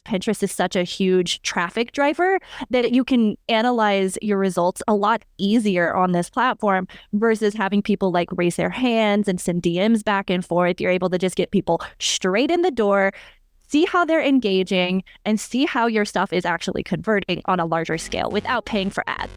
Pinterest is such a huge traffic driver that you can analyze your results a lot easier on this platform versus having people like raise their hands and send DMs back and forth. You're able to just get people straight in the door, see how they're engaging, and see how your stuff is actually converting on a larger scale without paying for ads.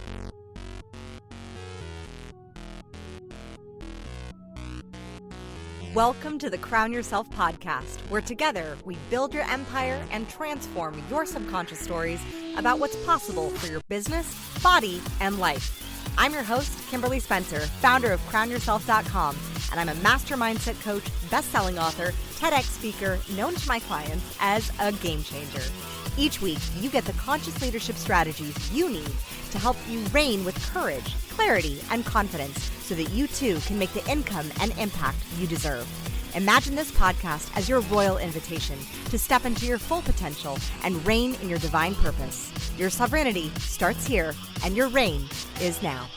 Welcome to the Crown Yourself podcast, where together we build your empire and transform your subconscious stories about what's possible for your business, body, and life. I'm your host, Kimberly Spencer, founder of CrownYourself.com, and I'm a master mindset coach, best-selling author, TEDx speaker, known to my clients as a game changer. Each week, you get the conscious leadership strategies you need to help you reign with courage, clarity, and confidence so that you too can make the income and impact you deserve. Imagine this podcast as your royal invitation to step into your full potential and reign in your divine purpose. Your sovereignty starts here, and your reign is now.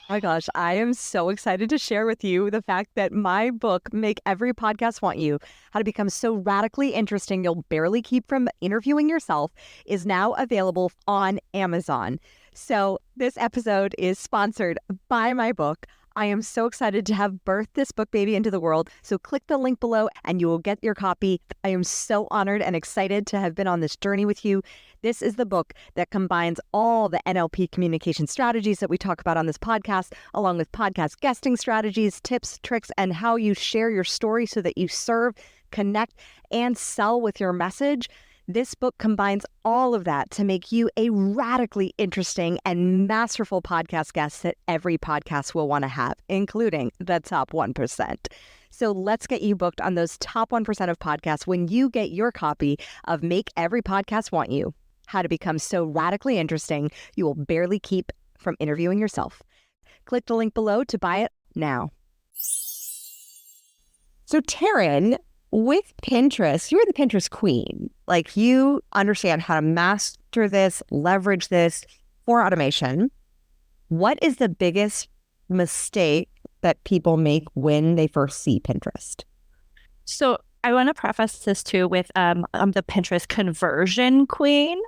Oh my gosh, I am so excited to share with you the fact that my book, Make Every Podcast Want You, How to Become So Radically Interesting You'll Barely Keep From Interviewing Yourself, is now available on Amazon. So this episode is sponsored by my book. I am so excited to have birthed this book baby into the world. So click the link below and you will get your copy. I am so honored and excited to have been on this journey with you. This is the book that combines all the NLP communication strategies that we talk about on this podcast, along with podcast guesting strategies, tips, tricks, and how you share your story so that you serve, connect, and sell with your message. This book combines all of that to make you a radically interesting and masterful podcast guest that every podcast will want to have, including the top 1%. So let's get you booked on those top 1% of podcasts when you get your copy of Make Every Podcast Want You, How to Become So Radically Interesting You Will Barely Keep From Interviewing Yourself. Click the link below to buy it now. So Tarin, with Pinterest, you're the Pinterest queen. Like, you understand how to master this, leverage this for automation. What is the biggest mistake that people make when they first see Pinterest? So I want to preface this too with I'm the Pinterest conversion queen,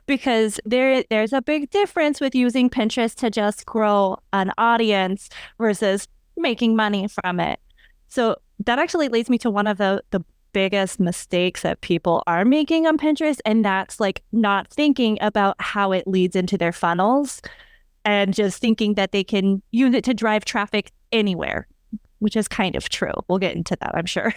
because there's a big difference with using Pinterest to just grow an audience versus making money from it. So that actually leads me to one of the biggest mistakes that people are making on Pinterest, and that's like not thinking about how it leads into their funnels and just thinking that they can use it to drive traffic anywhere, which is kind of true. We'll get into that, I'm sure.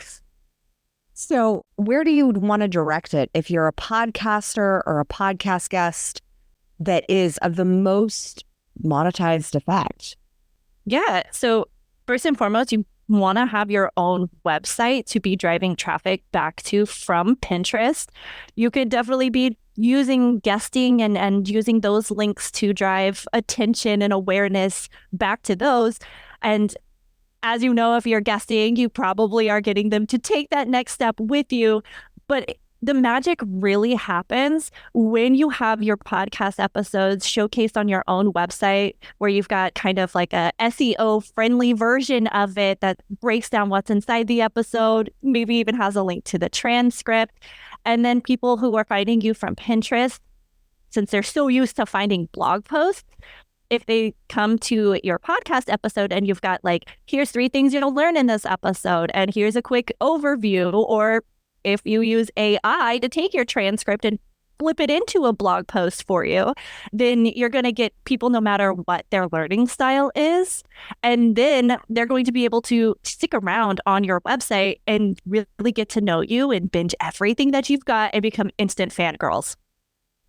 So where do you want to direct it if you're a podcaster or a podcast guest that is of the most monetized effect? Yeah. So first and foremost, you want to have your own website to be driving traffic back to from Pinterest. You could definitely be using guesting and using those links to drive attention and awareness back to those. And as you know, if you're guesting, you probably are getting them to take that next step with you. But the magic really happens when you have your podcast episodes showcased on your own website, where you've got kind of like a SEO friendly version of it that breaks down what's inside the episode, maybe even has a link to the transcript. And then people who are finding you from Pinterest, since they're so used to finding blog posts, if they come to your podcast episode and you've got like, here's 3 things you'll learn in this episode, and here's a quick overview, or if you use AI to take your transcript and flip it into a blog post for you, then you're going to get people no matter what their learning style is. And then they're going to be able to stick around on your website and really get to know you and binge everything that you've got and become instant fangirls.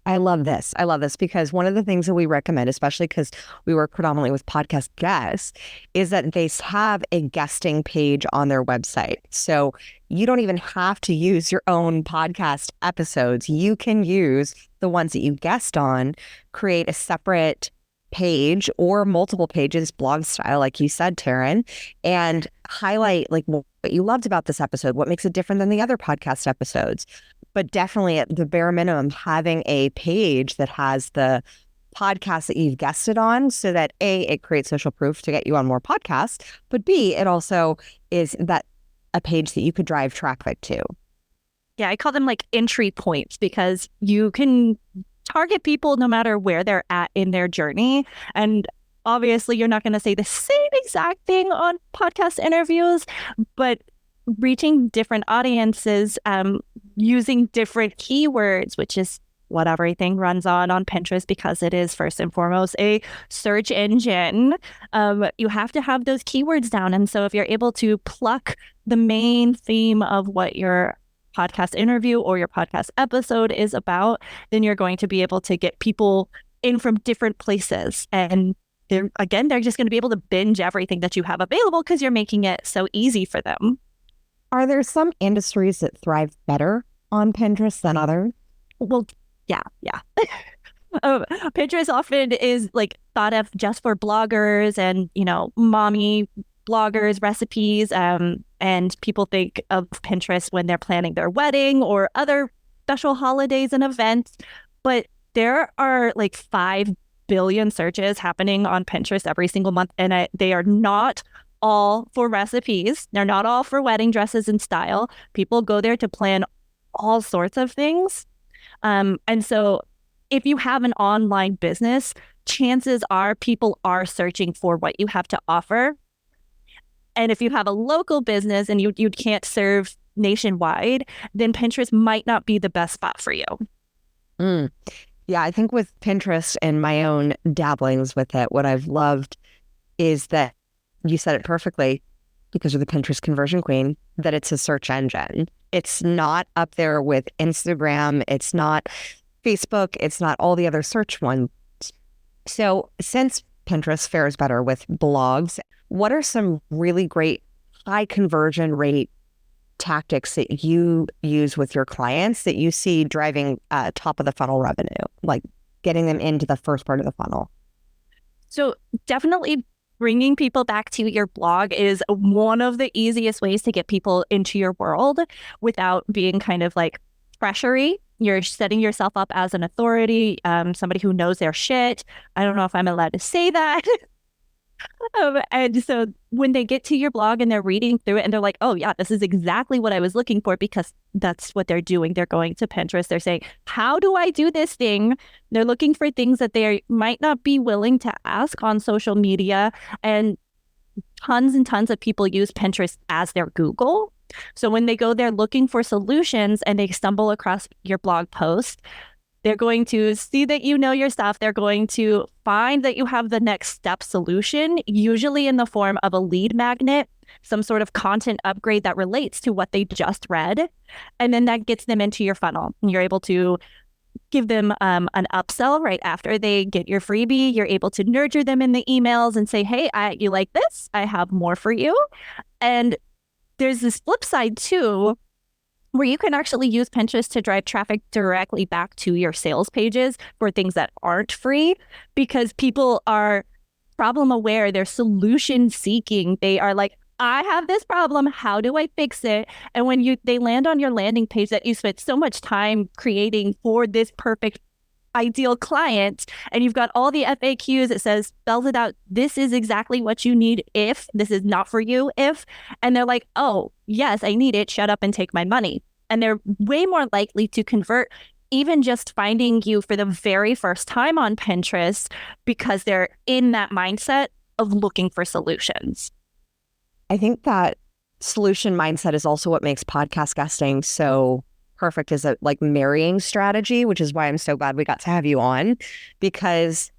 I love this. I love this because one of the things that we recommend, especially because we work predominantly with podcast guests, is that they have a guesting page on their website. So you don't even have to use your own podcast episodes. You can use the ones that you guest on, create a separate page or multiple pages, blog style, like you said, Tarin, and highlight like what you loved about this episode, what makes it different than the other podcast episodes. But definitely at the bare minimum, having a page that has the podcast that you've guested on, so that A, it creates social proof to get you on more podcasts, but B, it also is that a page that you could drive traffic to. I call them like entry points because you can target people no matter where they're at in their journey. And obviously, you're not going to say the same exact thing on podcast interviews, but reaching different audiences, using different keywords, which is what everything runs on Pinterest because it is first and foremost a search engine. You have to have those keywords down. And so if you're able to pluck the main theme of what your podcast interview or your podcast episode is about, then you're going to be able to get people in from different places. And they're just going to be able to binge everything that you have available because you're making it so easy for them. Are there some industries that thrive better on Pinterest than others? Well, yeah. Pinterest often is like thought of just for bloggers and, mommy bloggers, recipes, and people think of Pinterest when they're planning their wedding or other special holidays and events. But there are like 5 billion searches happening on Pinterest every single month, and they are not all for recipes. They're not all for wedding dresses and style. People go there to plan all sorts of things. And so if you have an online business, chances are people are searching for what you have to offer. And if you have a local business and you can't serve nationwide, then Pinterest might not be the best spot for you. Yeah, I think with Pinterest and my own dabblings with it, what I've loved is that you said it perfectly because you're the Pinterest conversion queen, that it's a search engine. It's not up there with Instagram. It's not Facebook. It's not all the other search ones. So since Pinterest fares better with blogs, what are some really great high conversion rate tactics that you use with your clients that you see driving top of the funnel revenue, like getting them into the first part of the funnel? So definitely bringing people back to your blog is one of the easiest ways to get people into your world without being kind of like pressury. You're setting yourself up as an authority, somebody who knows their shit. I don't know if I'm allowed to say that. And so when they get to your blog and they're reading through it and they're like, oh yeah, this is exactly what I was looking for, because that's what they're doing. They're going to Pinterest. They're saying, how do I do this thing? They're looking for things that they might not be willing to ask on social media. And tons and tons of people use Pinterest as their Google. So when they go there looking for solutions and they stumble across your blog post, they're going to see that you know your stuff. They're going to find that you have the next step solution, usually in the form of a lead magnet, some sort of content upgrade that relates to what they just read. And then that gets them into your funnel. And you're able to give them an upsell right after they get your freebie. You're able to nurture them in the emails and say, hey, you like this? I have more for you. And there's this flip side too, where you can actually use Pinterest to drive traffic directly back to your sales pages for things that aren't free, because people are problem aware, they're solution seeking. They are like, I have this problem, how do I fix it? And when they land on your landing page that you spent so much time creating for this perfect ideal client, and you've got all the FAQs, it spells it out, this is exactly what you need if, this is not for you if, and they're like, oh yes, I need it, shut up and take my money. And they're way more likely to convert even just finding you for the very first time on Pinterest, because they're in that mindset of looking for solutions. I think that solution mindset is also what makes podcast guesting so perfect as a like marrying strategy, which is why I'm so glad we got to have you on, because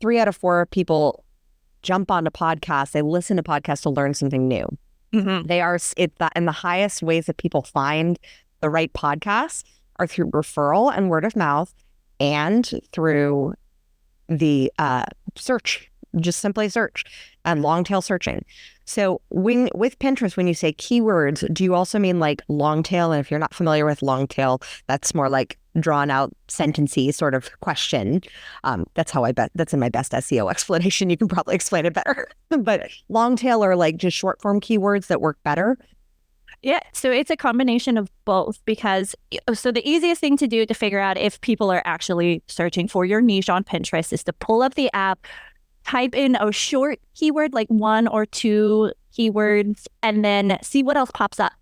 3 out of 4 people jump onto podcasts, they listen to podcasts to learn something new. Mm-hmm. And the highest ways that people find the right podcasts are through referral and word of mouth, and through the search, just simply search and long tail searching. So with Pinterest, when you say keywords, do you also mean like long tail? And if you're not familiar with long tail, that's more like drawn out sentency sort of question. That's in my best SEO explanation. You can probably explain it better. But long tail are like just short form keywords that work better. Yeah, so it's a combination of both, because so the easiest thing to do to figure out if people are actually searching for your niche on Pinterest is to pull up the app, type in a short keyword, like 1 or 2 keywords, and then see what else pops up.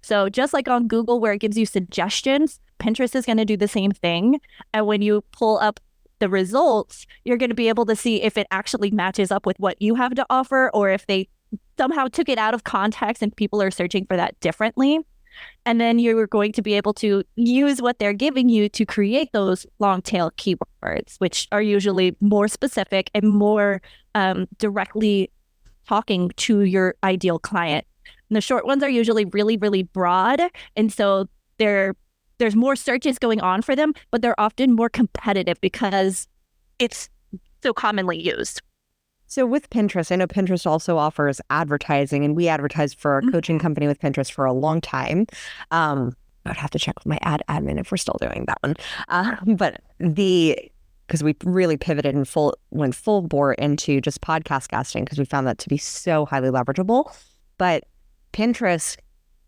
So just like on Google where it gives you suggestions, Pinterest is going to do the same thing. And when you pull up the results, you're going to be able to see if it actually matches up with what you have to offer, or if they somehow took it out of context and people are searching for that differently. And then you're going to be able to use what they're giving you to create those long tail keywords, which are usually more specific and more directly talking to your ideal client. And the short ones are usually really, really broad. And so there's more searches going on for them, but they're often more competitive because it's so commonly used. So with Pinterest, I know Pinterest also offers advertising, and we advertised for a coaching company with Pinterest for a long time. I'd have to check with my ad admin if we're still doing that one. But because we really pivoted and went full bore into just podcast guesting because we found that to be so highly leverageable. But Pinterest,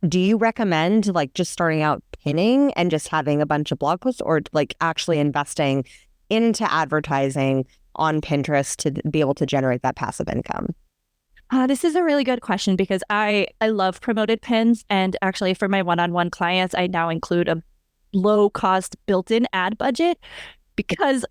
do you recommend like just starting out pinning and just having a bunch of blog posts, or like actually investing into advertising on Pinterest to be able to generate that passive income? This is a really good question because I love promoted pins. And actually for my one-on-one clients, I now include a low-cost built-in ad budget, because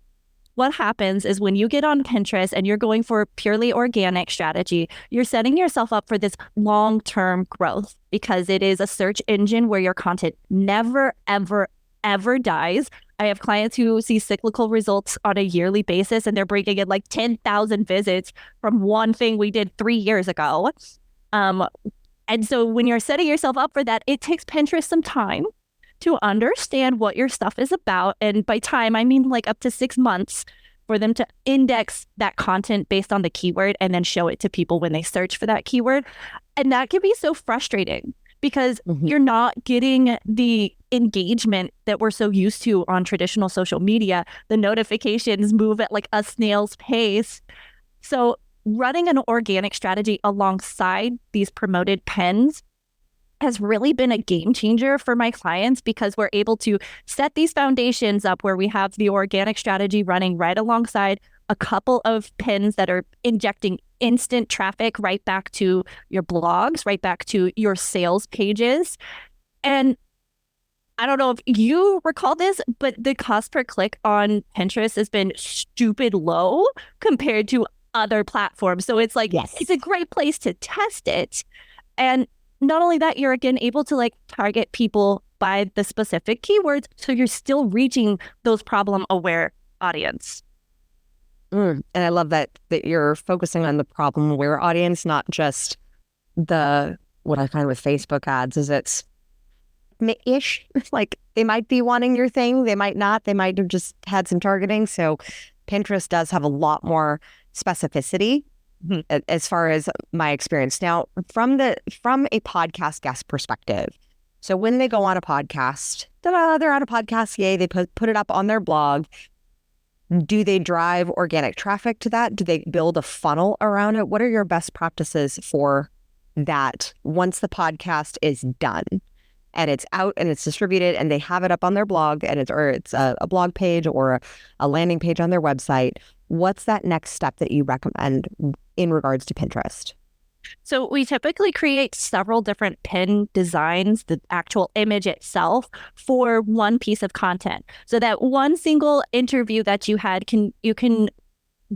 what happens is when you get on Pinterest and you're going for a purely organic strategy, you're setting yourself up for this long-term growth, because it is a search engine where your content never, ever, ever dies. I have clients who see cyclical results on a yearly basis, and they're bringing in like 10,000 visits from one thing we did 3 years ago. And so when you're setting yourself up for that, it takes Pinterest some time to understand what your stuff is about. And by time, I mean like up to 6 months for them to index that content based on the keyword and then show it to people when they search for that keyword. And that can be so frustrating because you're not getting the engagement that we're so used to on traditional social media. The notifications move at like a snail's pace. So running an organic strategy alongside these promoted pins has really been a game changer for my clients, because we're able to set these foundations up where we have the organic strategy running right alongside a couple of pins that are injecting instant traffic right back to your blogs, right back to your sales pages. And I don't know if you recall this, but the cost per click on Pinterest has been stupid low compared to other platforms. So it's like, It's a great place to test it. And not only that, you're again able to like target people by the specific keywords. So you're still reaching those problem aware audience. And I love that you're focusing on the problem aware audience, not just what I find with Facebook ads is it's ish. Like they might be wanting your thing, they might not, they might have just had some targeting. So Pinterest does have a lot more specificity as far as my experience. Now, from a podcast guest perspective, so when they go on a podcast, they're on a podcast, yay, they put it up on their blog. Do they drive organic traffic to that? Do they build a funnel around it? What are your best practices for that once the podcast is done and it's out and it's distributed and they have it up on their blog and it's a blog page or a landing page on their website? What's that next step that you recommend in regards to Pinterest? So we typically create several different pin designs, the actual image itself, for one piece of content. So that one single interview that you had, you can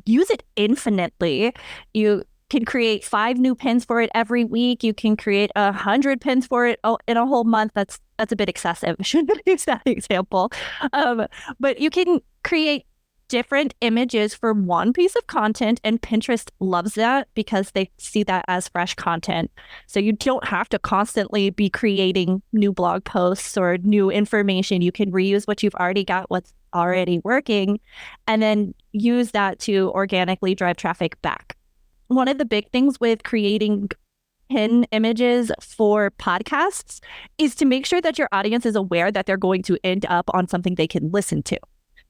use it infinitely. You can create 5 new pins for it every week. You can create 100 pins for it in a whole month. That's a bit excessive. I shouldn't use that example. But you can create different images for one piece of content, and Pinterest loves that because they see that as fresh content. So you don't have to constantly be creating new blog posts or new information. You can reuse what you've already got, what's already working, and then use that to organically drive traffic back. One of the big things with creating pin images for podcasts is to make sure that your audience is aware that they're going to end up on something they can listen to.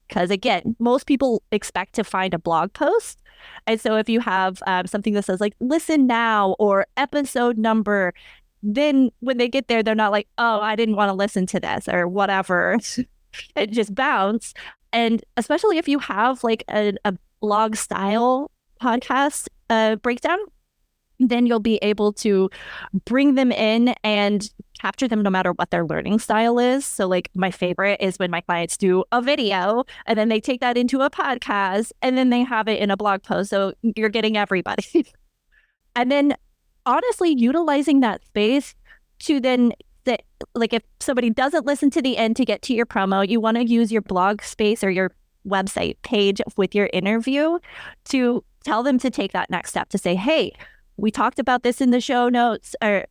Because again, most people expect to find a blog post. And so if you have something that says like, listen now or episode number, then when they get there, they're not like, oh, I didn't want to listen to this or whatever. It just bounce. And especially if you have like a blog style podcast breakdown, then you'll be able to bring them in and capture them no matter what their learning style is. So like my favorite is when my clients do a video and then they take that into a podcast and then they have it in a blog post. So you're getting everybody. And then honestly, utilizing that space to then that, like if somebody doesn't listen to the end to get to your promo, you want to use your blog space or your website page with your interview to tell them to take that next step to say, hey, we talked about this in the show notes, or,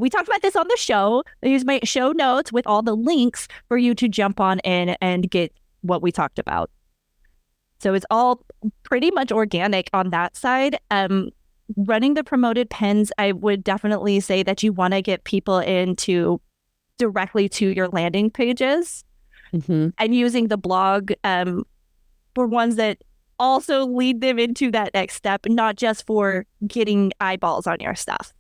we talked about this on the show. Here's my show notes with all the links for you to jump on in and get what we talked about. So it's all pretty much organic on that side. Running the promoted pins, I would definitely say that you want to get people into directly to your landing pages and using the blog for ones that also lead them into that next step, not just for getting eyeballs on your stuff.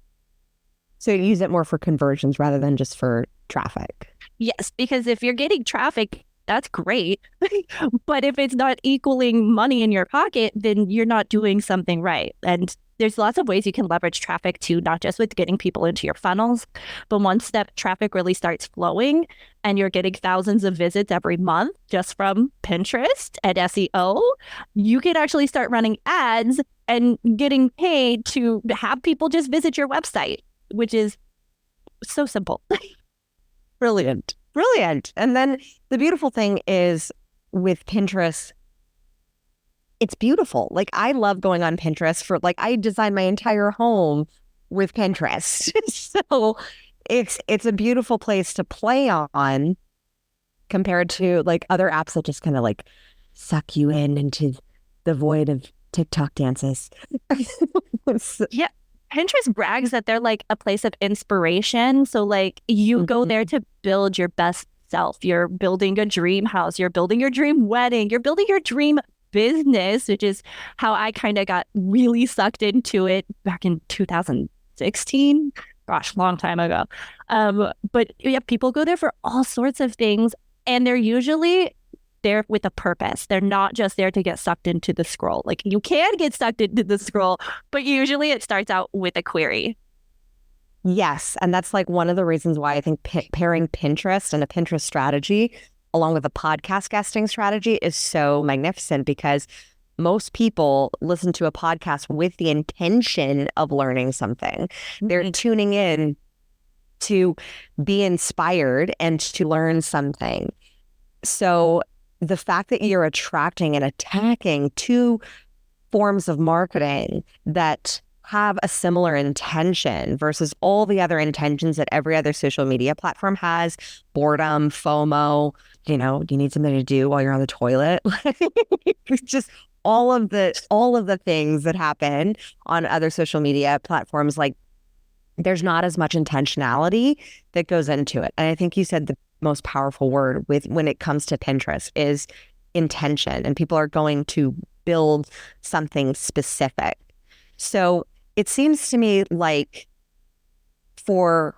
So you use it more for conversions rather than just for traffic. Yes, because if you're getting traffic, that's great. But if it's not equaling money in your pocket, then you're not doing something right. And there's lots of ways you can leverage traffic too, not just with getting people into your funnels, but once that traffic really starts flowing and you're getting thousands of visits every month just from Pinterest and SEO, you can actually start running ads and getting paid to have people just visit your website, which is so simple. Brilliant. And then the beautiful thing is with Pinterest, it's beautiful. Like I love going on Pinterest for I design my entire home with Pinterest. So it's a beautiful place to play on compared to other apps that just kind of suck you into the void of TikTok dances. Yeah. Pinterest brags that they're a place of inspiration. So you go there to build your best self. You're building a dream house. You're building your dream wedding. You're building your dream business, which is how I kind of got really sucked into it back in 2016. Gosh, long time ago. But yeah, people go there for all sorts of things. And they're usually there with a purpose. They're not just there to get sucked into the scroll. You can get sucked into the scroll, but usually it starts out with a query. Yes. And that's one of the reasons why I think pairing Pinterest and a Pinterest strategy along with a podcast guesting strategy is so magnificent, because most people listen to a podcast with the intention of learning something. They're tuning in to be inspired and to learn something. So the fact that you're attracting and attacking two forms of marketing that have a similar intention versus all the other intentions that every other social media platform has, boredom, FOMO, you need something to do while you're on the toilet. Just all of the things that happen on other social media platforms, there's not as much intentionality that goes into it. And I think you said the most powerful word when it comes to Pinterest is intention, and people are going to build something specific. So it seems to me for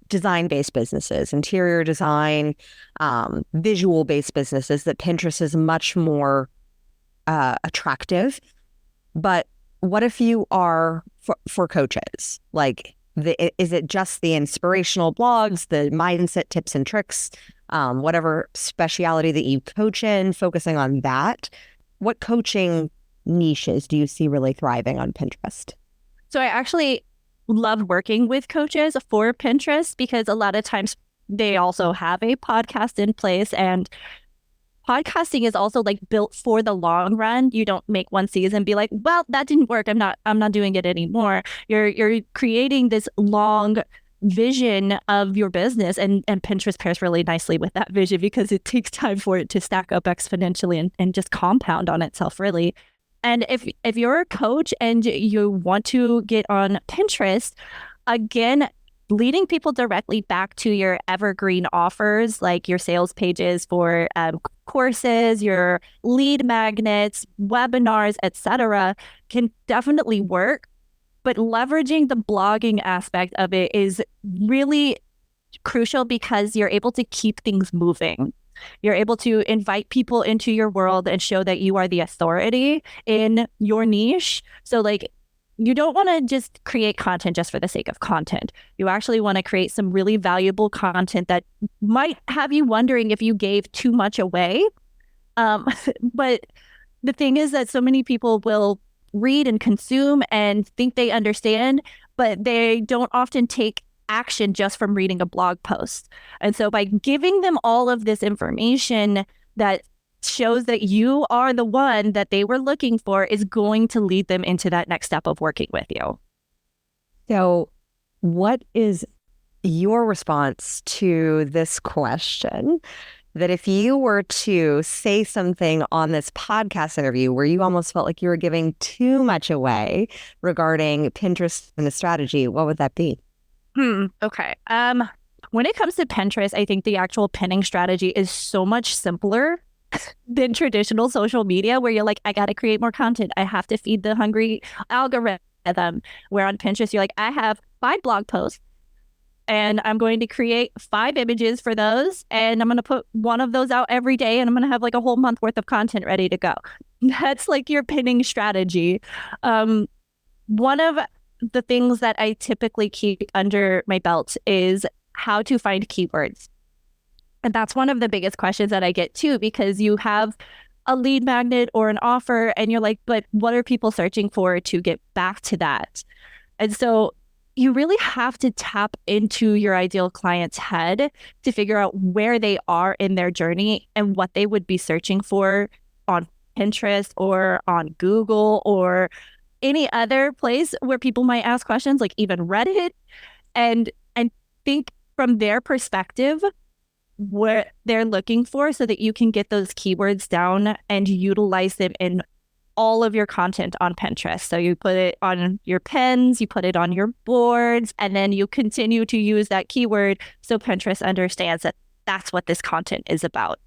design-based businesses, interior design, visual-based businesses, that Pinterest is much more attractive. But what if you are for coaches? Is it just the inspirational blogs, the mindset tips and tricks, whatever speciality that you coach in, focusing on that? What coaching niches do you see really thriving on Pinterest? So I actually love working with coaches for Pinterest, because a lot of times they also have a podcast in place, and podcasting is also built for the long run. You don't make one season and be like, well, that didn't work, I'm not doing it anymore. You're creating this long vision of your business, and Pinterest pairs really nicely with that vision, because it takes time for it to stack up exponentially and just compound on itself, really. And if you're a coach and you want to get on Pinterest, again, leading people directly back to your evergreen offers, like your sales pages for courses, your lead magnets, webinars, etc., can definitely work. But leveraging the blogging aspect of it is really crucial, because you're able to keep things moving. You're able to invite people into your world and show that you are the authority in your niche. So you don't want to just create content just for the sake of content. You actually want to create some really valuable content that might have you wondering if you gave too much away. But the thing is that so many people will read and consume and think they understand, but they don't often take action just from reading a blog post. And so by giving them all of this information that shows that you are the one that they were looking for is going to lead them into that next step of working with you. So what is your response to this question? That if you were to say something on this podcast interview where you almost felt like you were giving too much away regarding Pinterest and the strategy, what would that be? Okay. When it comes to Pinterest, I think the actual pinning strategy is so much simpler than traditional social media where you're like, I got to create more content. I have to feed the hungry algorithm. Where on Pinterest, you're like, I have 5 blog posts and I'm going to create 5 images for those. And I'm going to put one of those out every day. And I'm going to have like a whole month worth of content ready to go. That's like your pinning strategy. One of the things that I typically keep under my belt is how to find keywords. And that's one of the biggest questions that I get too, because you have a lead magnet or an offer and you're like, but what are people searching for to get back to that? And so you really have to tap into your ideal client's head to figure out where they are in their journey and what they would be searching for on Pinterest or on Google or any other place where people might ask questions, like even Reddit, and think from their perspective what they're looking for so that you can get those keywords down and utilize them in all of your content on Pinterest. So you put it on your pins, you put it on your boards, and then you continue to use that keyword so Pinterest understands that that's what this content is about.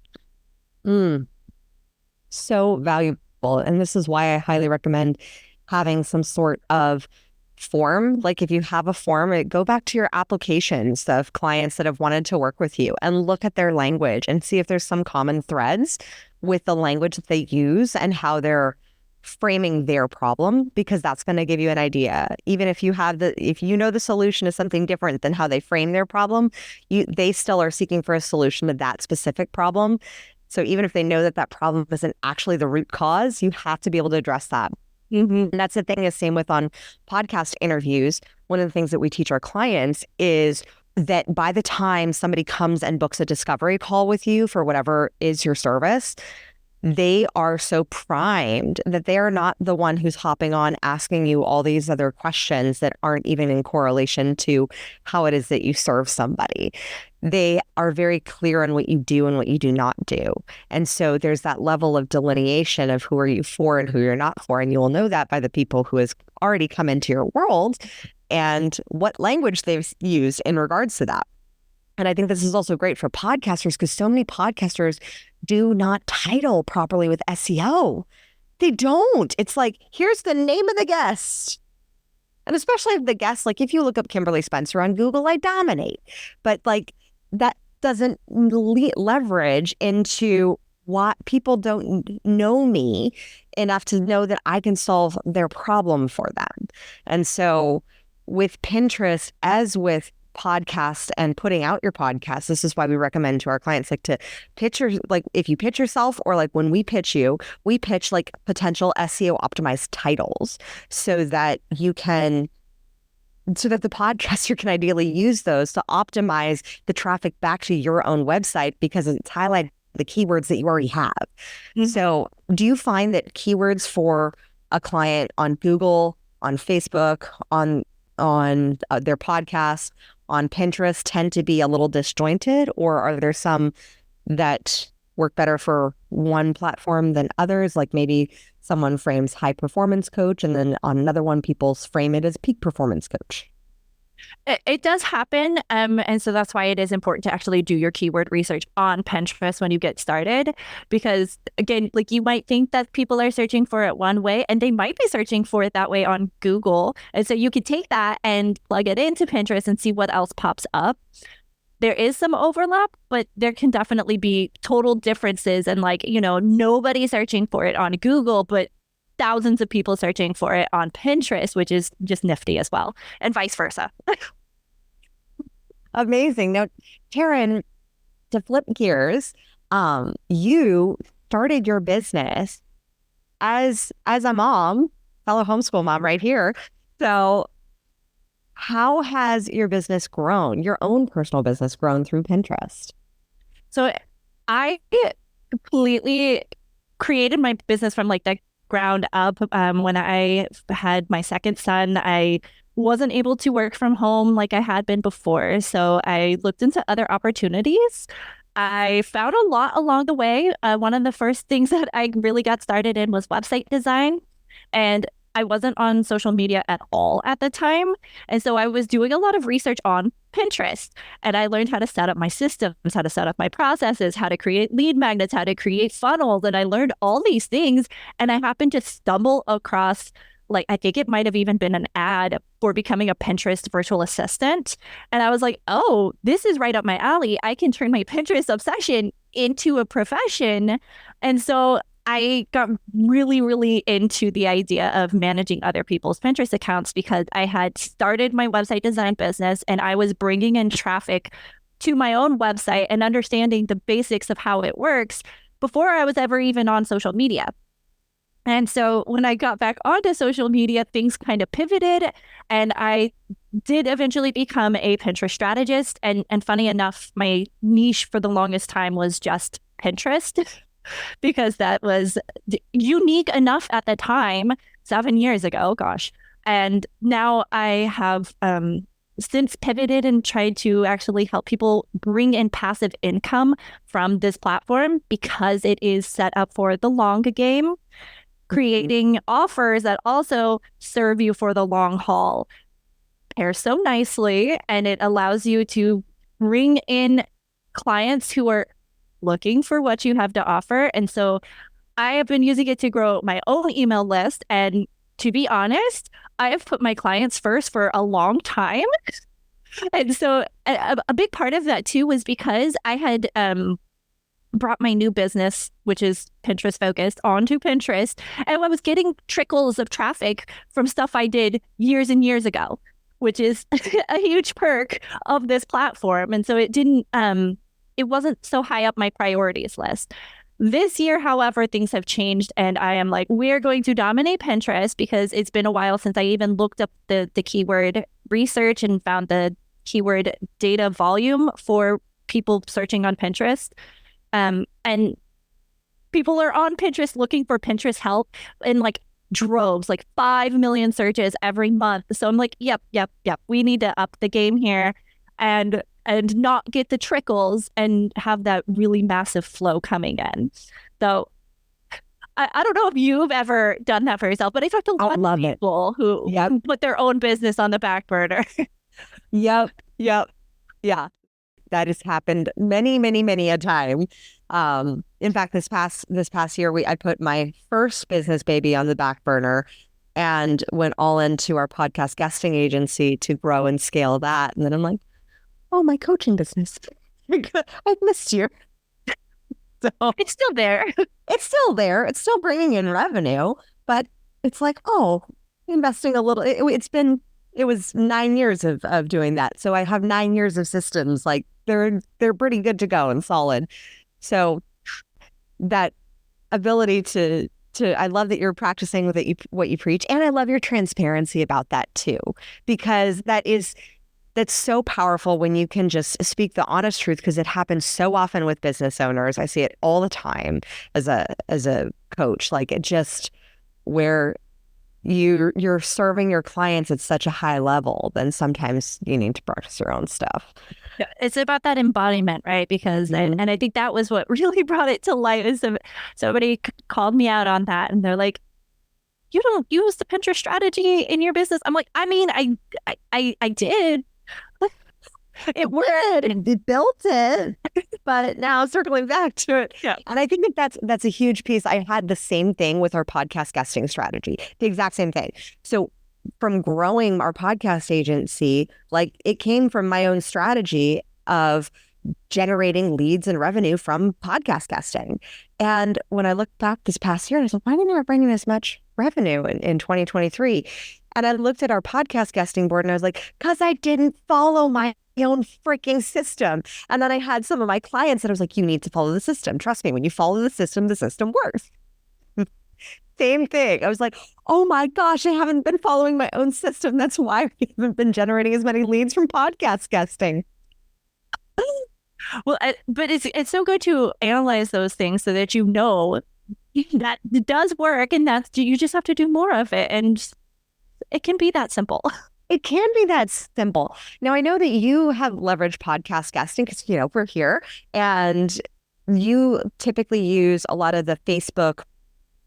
So valuable. And this is why I highly recommend having some sort of form. Like if you have a form, go back to your applications of clients that have wanted to work with you and look at their language and see if there's some common threads with the language that they use and how they're framing their problem, because that's going to give you an idea. Even if if you know the solution is something different than how they frame their problem, they still are seeking for a solution to that specific problem. So even if they know that problem isn't actually the root cause, you have to be able to address that. And that's the thing, is same with on podcast interviews. One of the things that we teach our clients is that by the time somebody comes and books a discovery call with you for whatever is your service, they are so primed that they are not the one who's hopping on asking you all these other questions that aren't even in correlation to how it is that you serve somebody. They are very clear on what you do and what you do not do. And so there's that level of delineation of who are you for and who you're not for. And you will know that by the people who has already come into your world and what language they've used in regards to that. And I think this is also great for podcasters, because so many podcasters do not title properly with SEO. They don't. It's like, here's the name of the guest. And especially the guest, like if you look up Kimberly Spencer on Google, I dominate. But like that doesn't leverage into what people don't know me enough to know that I can solve their problem for them. And so with Pinterest, as with podcasts and putting out your podcast, this is why we recommend to our clients like to pitch like if you pitch yourself, or like when we pitch you, we pitch like potential SEO optimized titles so that the podcaster can ideally use those to optimize the traffic back to your own website, because it's highlighting the keywords that you already have. So do you find that keywords for a client on Google, on Facebook, on their podcast, on Pinterest tend to be a little disjointed, or are there some that work better for one platform than others? Like maybe someone frames high performance coach and then on another one people frame it as peak performance coach. It does happen. And so that's why it is important to actually do your keyword research on Pinterest when you get started. Because again, like you might think that people are searching for it one way and they might be searching for it that way on Google. And so you could take that and plug it into Pinterest and see what else pops up. There is some overlap, but there can definitely be total differences. And like, nobody's searching for it on Google, but thousands of people searching for it on Pinterest, which is just nifty as well, and vice versa. Amazing. Now, Tarin, to flip gears, you started your business as a mom, fellow homeschool mom right here. So how has your business grown, your own personal business grown through Pinterest? So I completely created my business from like the ground up. When I had my second son, I wasn't able to work from home like I had been before. So I looked into other opportunities. I found a lot along the way. One of the first things that I really got started in was website design. And I wasn't on social media at all at the time. And so I was doing a lot of research on Pinterest. And I learned how to set up my systems, how to set up my processes, how to create lead magnets, how to create funnels. And I learned all these things. And I happened to stumble across, like, I think it might have even been an ad for becoming a Pinterest virtual assistant. And I was like, oh, this is right up my alley. I can turn my Pinterest obsession into a profession. And so I got really, really into the idea of managing other people's Pinterest accounts because I had started my website design business and I was bringing in traffic to my own website and understanding the basics of how it works before I was ever even on social media. And so when I got back onto social media, things kind of pivoted and I did eventually become a Pinterest strategist. And funny enough, my niche for the longest time was just Pinterest because that was unique enough at the time, 7 years ago, gosh. And now I have since pivoted and tried to actually help people bring in passive income from this platform because it is set up for the long game, creating offers that also serve you for the long haul. Pairs so nicely, and it allows you to bring in clients who are looking for what you have to offer. And so I have been using it to grow my own email list. And to be honest, I have put my clients first for a long time. And so a big part of that too was because I had brought my new business, which is Pinterest focused, onto Pinterest. And I was getting trickles of traffic from stuff I did years and years ago, which is a huge perk of this platform. And so it wasn't so high up my priorities list. This year, however, things have changed and I am like, we're going to dominate Pinterest because it's been a while since I even looked up the keyword research and found the keyword data volume for people searching on Pinterest. And people are on Pinterest looking for Pinterest help in like droves, like 5 million searches every month. So I'm like, yep. We need to up the game here and not get the trickles and have that really massive flow coming in. So I don't know if you've ever done that for yourself, but I talked to a lot of people who put their own business on the back burner. Yep. Yeah. That has happened many a time. In fact, this past year, I put my first business baby on the back burner and went all into our podcast guesting agency to grow and scale that. And then I'm like, oh, my coaching business. I've missed you. So it's still there. It's still there. It's still bringing in revenue, but it's like, oh, investing a little. It was 9 years of doing that. So I have 9 years of systems. Like they're pretty good to go and solid. So that ability to I love that you're practicing with it, what you preach, and I love your transparency about that too, because that's so powerful when you can just speak the honest truth, because it happens so often with business owners. I see it all the time as a coach, like it just where you're serving your clients at such a high level, then sometimes you need to practice your own stuff. Yeah, it's about that embodiment, right? Because and I think that was what really brought it to light. Is somebody called me out on that, and they're like, "You don't use the Pinterest strategy in your business." I'm like, I mean, I did. It worked and it built it, but now circling back to it. Yeah. And I think that's a huge piece. I had the same thing with our podcast guesting strategy, the exact same thing. So from growing our podcast agency, like it came from my own strategy of generating leads and revenue from podcast guesting. And when I looked back this past year, I was like, why didn't I bring in as much revenue in 2023? And I looked at our podcast guesting board and I was like, because I didn't follow my own freaking system. And then I had some of my clients that I was like, you need to follow the system. Trust me, when you follow the system works. Same thing. I was like, oh my gosh, I haven't been following my own system. That's why we haven't been generating as many leads from podcast guesting. Well, but it's so good to analyze those things so that you know that it does work, and that you just have to do more of it, and it can be that simple. It can be that simple. Now, I know that you have leveraged podcast guesting because, we're here, and you typically use a lot of the Facebook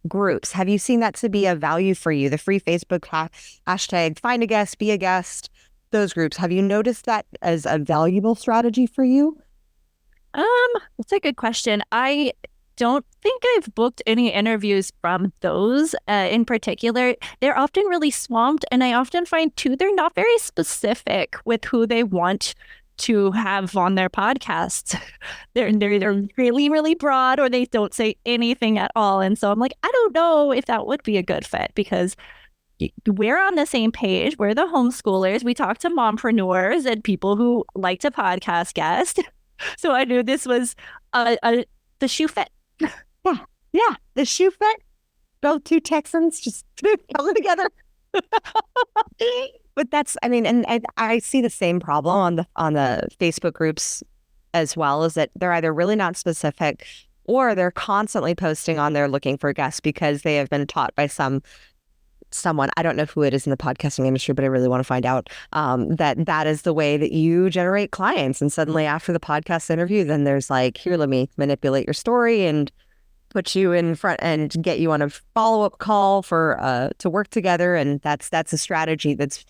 groups. Have you seen that to be a value for you? The free Facebook hashtag, find a guest, be a guest, those groups. Have you noticed that as a valuable strategy for you? That's a good question. I don't think I've booked any interviews from those in particular. They're often really swamped, and I often find too they're not very specific with who they want to have on their podcasts. They're really, really broad, or they don't say anything at all. And so I'm like, I don't know if that would be a good fit, because we're on the same page. We're the homeschoolers. We talk to mompreneurs and people who like to podcast guest. So I knew this was the shoe fit. Yeah, the shoe fit. Both two Texans just coming together. But that's, and I see the same problem on the Facebook groups as well, is that they're either really not specific, or they're constantly posting on there looking for guests because they have been taught by someone, I don't know who it is in the podcasting industry, but I really want to find out, that is the way that you generate clients. And suddenly after the podcast interview, then there's like, here, let me manipulate your story and put you in front and get you on a follow-up call for to work together. And that's a strategy that's,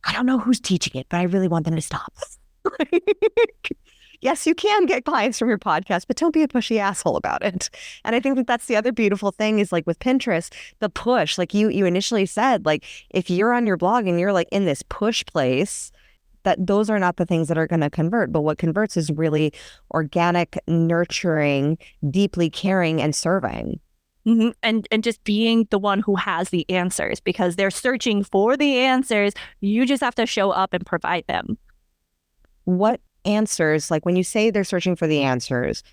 I don't know who's teaching it, but I really want them to stop. Yes, you can get clients from your podcast, but don't be a pushy asshole about it. And I think that that's the other beautiful thing is like with Pinterest, the push, like you initially said, like if you're on your blog and you're like in this push place, that those are not the things that are going to convert. But what converts is really organic, nurturing, deeply caring, and serving. Mm-hmm. And just being the one who has the answers, because they're searching for the answers. You just have to show up and provide them. What answers, like when you say they're searching for the answers,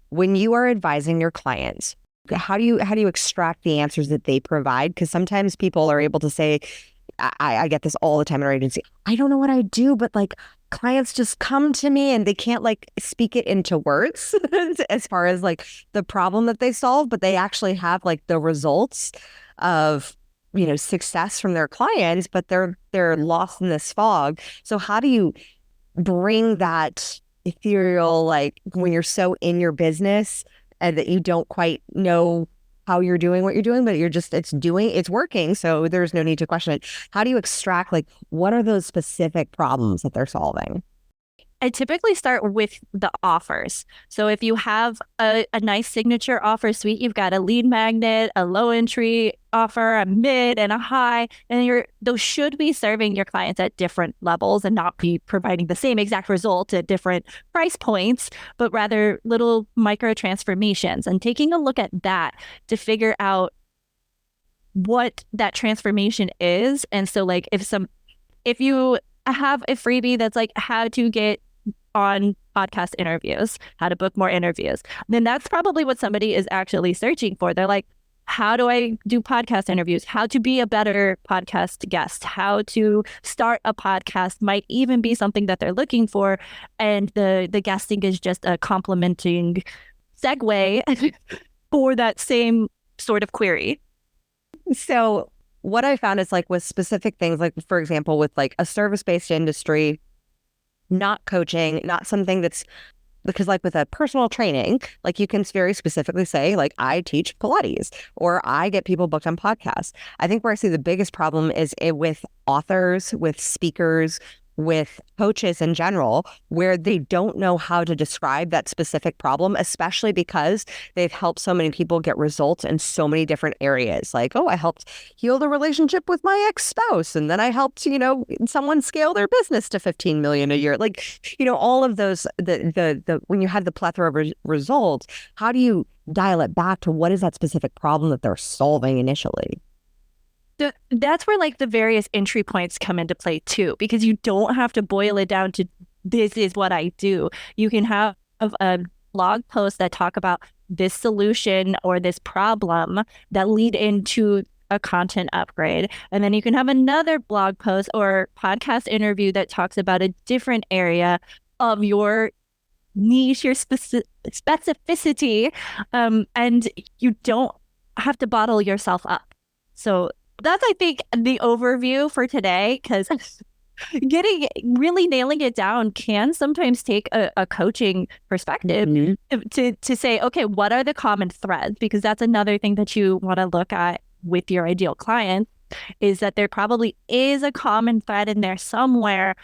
when you are advising your clients, how do you extract the answers that they provide? Because sometimes people are able to say, I get this all the time in our agency, I don't know what I do, but like clients just come to me and they can't like speak it into words as far as like the problem that they solve, but they actually have like the results of success from their clients, but they're lost in this fog. So how do you bring that ethereal, like when you're so in your business and that you don't quite know how you're doing what you're doing, but it's working. So there's no need to question it. How do you extract, like, what are those specific problems that they're solving? I typically start with the offers. So if you have a nice signature offer suite, you've got a lead magnet, a low entry offer, a mid, and a high, and those should be serving your clients at different levels and not be providing the same exact result at different price points, but rather little micro transformations, and taking a look at that to figure out what that transformation is. And so like if you have a freebie that's like how to get on podcast interviews, how to book more interviews, then that's probably what somebody is actually searching for. They're like, how do I do podcast interviews? How to be a better podcast guest? How to start a podcast might even be something that they're looking for. And the guesting is just a complementing segue for that same sort of query. So what I found is like with specific things, like for example, with like a service-based industry, not coaching, not something that's, because like with a personal training, like you can very specifically say like, I teach Pilates or I get people booked on podcasts. I think where I see the biggest problem is with authors, with speakers, with coaches in general, where they don't know how to describe that specific problem, especially because they've helped so many people get results in so many different areas. Like, oh, I helped heal the relationship with my ex-spouse, and then I helped, someone scale their business to 15 million a year. Like, all of those, the when you have the plethora of results, how do you dial it back to what is that specific problem that they're solving initially? That's where like the various entry points come into play too, because you don't have to boil it down to this is what I do. You can have a blog post that talk about this solution or this problem that lead into a content upgrade. And then you can have another blog post or podcast interview that talks about a different area of your niche, your specificity. And you don't have to bottle yourself up. So that's, I think, the overview for today, because really nailing it down can sometimes take a coaching perspective to say, okay, what are the common threads? Because that's another thing that you want to look at with your ideal client, is that there probably is a common thread in there somewhere.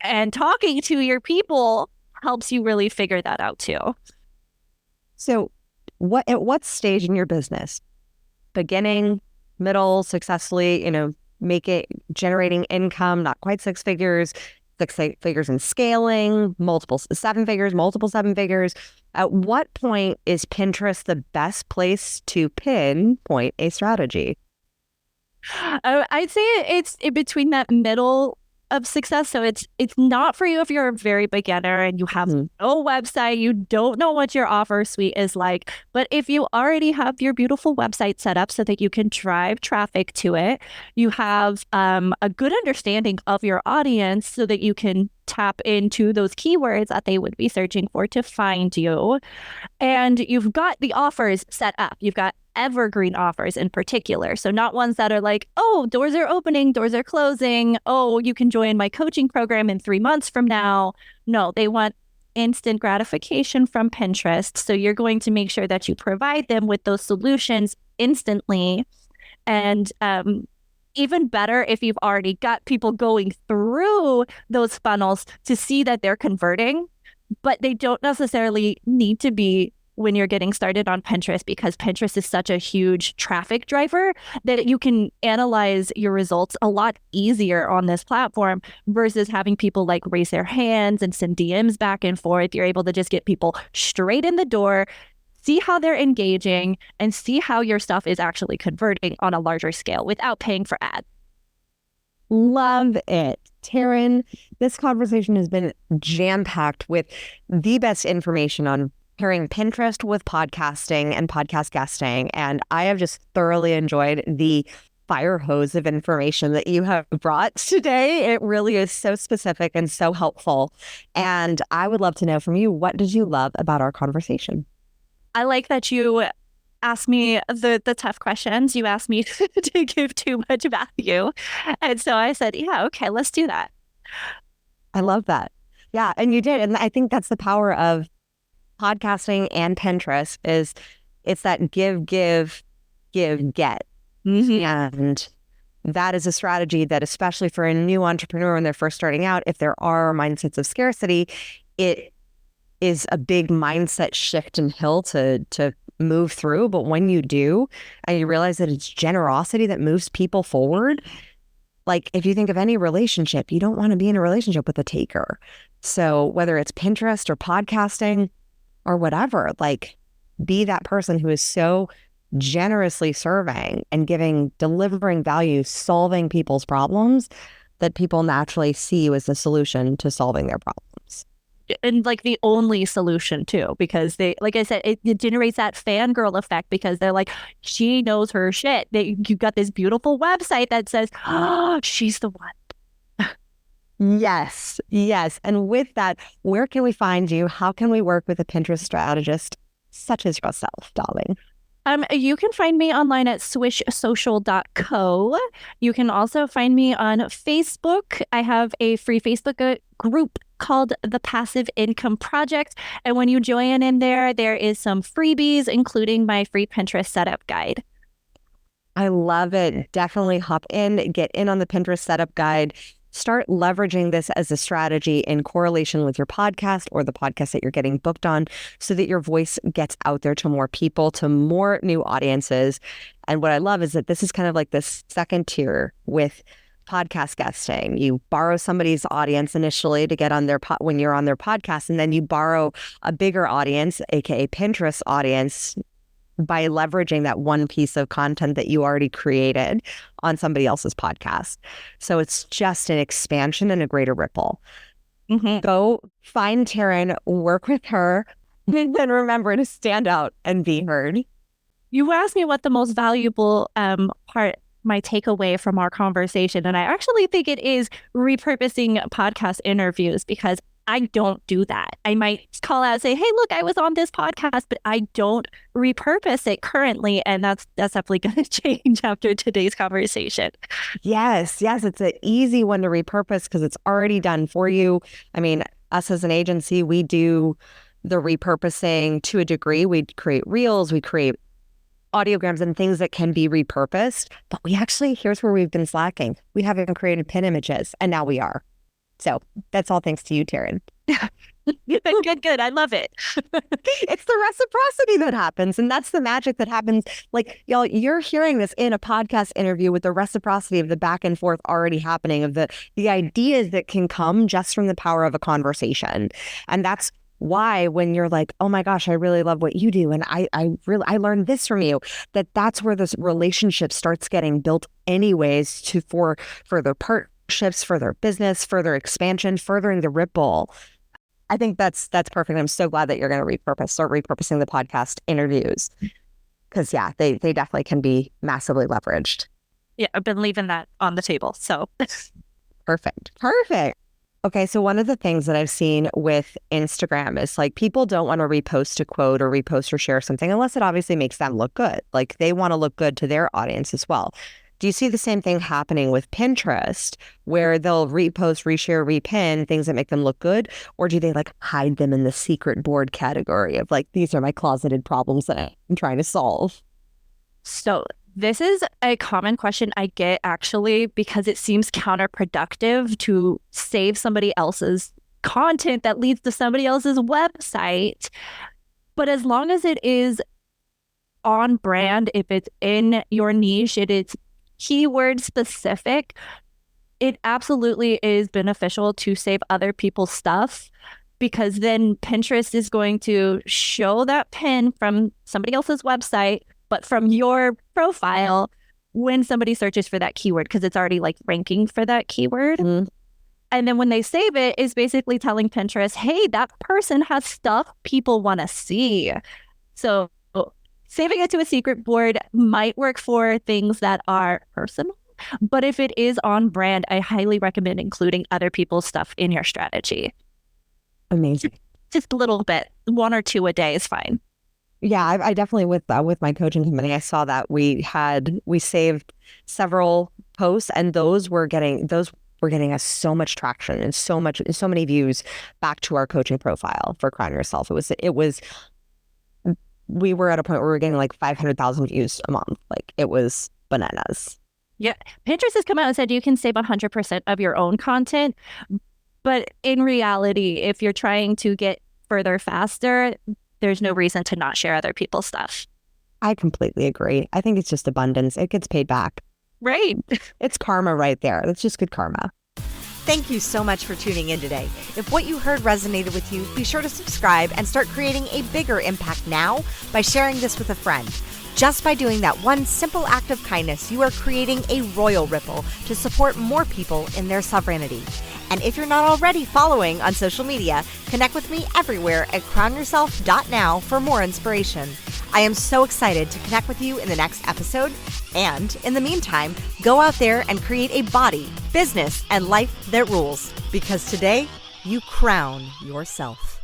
And talking to your people helps you really figure that out too. So at what stage in your business, beginning, middle, successfully, generating income, not quite six figures and scaling, multiple seven figures. At what point is Pinterest the best place to pinpoint a strategy? I'd say it's in between that middle of success. So it's not for you if you're a very beginner and you have no website, you don't know what your offer suite is like. But if you already have your beautiful website set up so that you can drive traffic to it, you have a good understanding of your audience so that you can tap into those keywords that they would be searching for to find you. And you've got the offers set up. You've got evergreen offers in particular. So not ones that are like, oh, doors are opening, doors are closing. Oh, you can join my coaching program in 3 months from now. No, they want instant gratification from Pinterest. So you're going to make sure that you provide them with those solutions instantly. And even better if you've already got people going through those funnels to see that they're converting, but they don't necessarily need to be when you're getting started on Pinterest, because Pinterest is such a huge traffic driver that you can analyze your results a lot easier on this platform versus having people like raise their hands and send DMs back and forth. You're able to just get people straight in the door, see how they're engaging, and see how your stuff is actually converting on a larger scale without paying for ads. Love it. Tarin, this conversation has been jam-packed with the best information on pairing Pinterest with podcasting and podcast guesting. And I have just thoroughly enjoyed the fire hose of information that you have brought today. It really is so specific and so helpful. And I would love to know from you, what did you love about our conversation? I like that you asked me the tough questions. You asked me to give too much value. And so I said, yeah, okay, let's do that. I love that. Yeah, and you did. And I think that's the power of podcasting and Pinterest, is it's that give, get. And that is a strategy that, especially for a new entrepreneur when they're first starting out, if there are mindsets of scarcity, it is a big mindset shift and hill to move through. But when you do, and you realize that it's generosity that moves people forward, like if you think of any relationship, you don't want to be in a relationship with a taker. So whether it's Pinterest or podcasting or whatever, like be that person who is so generously serving and delivering value, solving people's problems, that people naturally see you as the solution to solving their problems. And like the only solution too, because they, like I said, it generates that fangirl effect, because they're like, she knows her shit. You've got this beautiful website that says, oh, she's the one. Yes. And with that, where can we find you? How can we work with a Pinterest strategist such as yourself, darling? You can find me online at Swish Social Co. You can also find me on Facebook. I have a free Facebook group called The Passive Income Project. And when you join in there is some freebies, including my free Pinterest setup guide. I love it. Definitely hop in, get in on the Pinterest setup guide. start leveraging this as a strategy in correlation with your podcast or the podcast that you're getting booked on so that your voice gets out there to more people, to more new audiences. And what I love is that this is kind of like this second tier with podcast guesting. You borrow somebody's audience initially to get on their when you're on their podcast, and then you borrow a bigger audience, aka Pinterest audience, by leveraging that one piece of content that you already created on somebody else's podcast. So it's just an expansion and a greater ripple. Go find Tarin, work with her, and then remember to stand out and be heard. You asked me what the most valuable part, my takeaway from our conversation, and I actually think it is repurposing podcast interviews, because I don't do that. I might call out and say, hey, look, I was on this podcast, but I don't repurpose it currently. And that's definitely going to change after today's conversation. Yes. It's an easy one to repurpose because it's already done for you. I mean, us as an agency, we do the repurposing to a degree. We create reels, we create audiograms and things that can be repurposed. But here's where we've been slacking. We haven't created pin images, and now we are. So that's all thanks to you, Tarin. Good. I love it. It's the reciprocity that happens. And that's the magic that happens. Like, y'all, you're hearing this in a podcast interview with the reciprocity of the back and forth already happening, of the ideas that can come just from the power of a conversation. And that's why when you're like, oh my gosh, I really love what you do, and I learned this from you, that's where this relationship starts getting built anyways for further partnerships, further business, further expansion, furthering the ripple. I think that's perfect. I'm so glad that you're going to start repurposing the podcast interviews, because they definitely can be massively leveraged. Yeah, I've been leaving that on the table. So perfect. Okay, so one of the things that I've seen with Instagram is like people don't want to repost a quote or repost or share something unless it obviously makes them look good. Like they want to look good to their audience as well. Do you see the same thing happening with Pinterest, where they'll repost, reshare, repin things that make them look good? Or do they like hide them in the secret board category of like, these are my closeted problems that I'm trying to solve? So this is a common question I get, actually, because it seems counterproductive to save somebody else's content that leads to somebody else's website. But as long as it is on brand, if it's in your niche, it is keyword specific, it absolutely is beneficial to save other people's stuff, because then Pinterest is going to show that pin from somebody else's website, but from your profile when somebody searches for that keyword, because it's already like ranking for that keyword. And then when they save it, it's basically telling Pinterest, hey, that person has stuff people want to see. So saving it to a secret board might work for things that are personal, but if it is on brand, I highly recommend including other people's stuff in your strategy. Amazing. Just a little bit, 1 or 2 a day is fine. Yeah, I definitely with my coaching company, I saw that we saved several posts, and those were getting us so much traction and so many views back to our coaching profile for Crown Yourself. We were at a point where we were getting like 500,000 views a month. Like it was bananas. Yeah, Pinterest has come out and said you can save 100% of your own content, but in reality, if you're trying to get further faster, there's no reason to not share other people's stuff. I completely agree. I think it's just abundance. It gets paid back. Right. It's karma right there. That's just good karma. Thank you so much for tuning in today. If what you heard resonated with you, be sure to subscribe and start creating a bigger impact now by sharing this with a friend. Just by doing that one simple act of kindness, you are creating a royal ripple to support more people in their sovereignty. And if you're not already following on social media, connect with me everywhere at crownyourself.now for more inspiration. I am so excited to connect with you in the next episode. And in the meantime, go out there and create a body, business, and life that rules. Because today, you crown yourself.